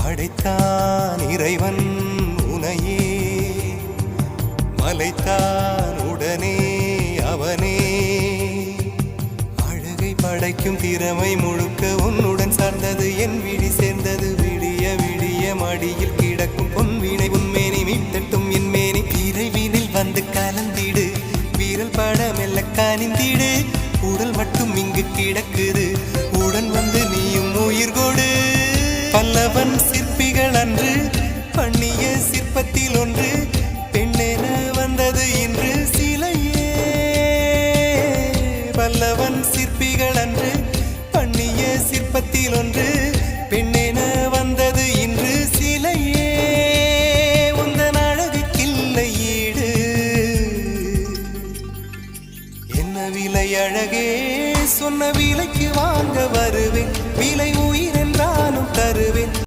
படைத்தான் இறைவன் உனையே, மலைத்தான் உடனே அவனே. அழகை படைக்கும் திறமை முழுக்க உன்னுடன் சார்ந்தது, என் விழி சேர்ந்தது. விடிய விடிய மடியில் கிடக்கும் பொன்வினை உன்மேனி மீட்டட்டும் என் மேனி. விரைவினில் வந்து கலந்திடு, வீரல் பட மெல்ல காணிந்திடு. உடல் மட்டும் இங்கு கிடக்குது, உடன் வந்து நீயும் உயிர் கொடு. பல்லவன் சிற்பிகள் அன்று பண்ணிய சிற்பத்தில் ஒன்று, பெண்ணென வந்தது இன்று சிலையே. பல்லவன் சிற்பிகள் அன்று பண்ணிய சிற்பத்தில் ஒன்று, பெண்ணென வந்தது இன்று சிலையே. உந்தன் அழகுக்கில்லை ஈடு, என்ன விலை அழகே, சொன்ன விலைக்கு வாங்க வரு.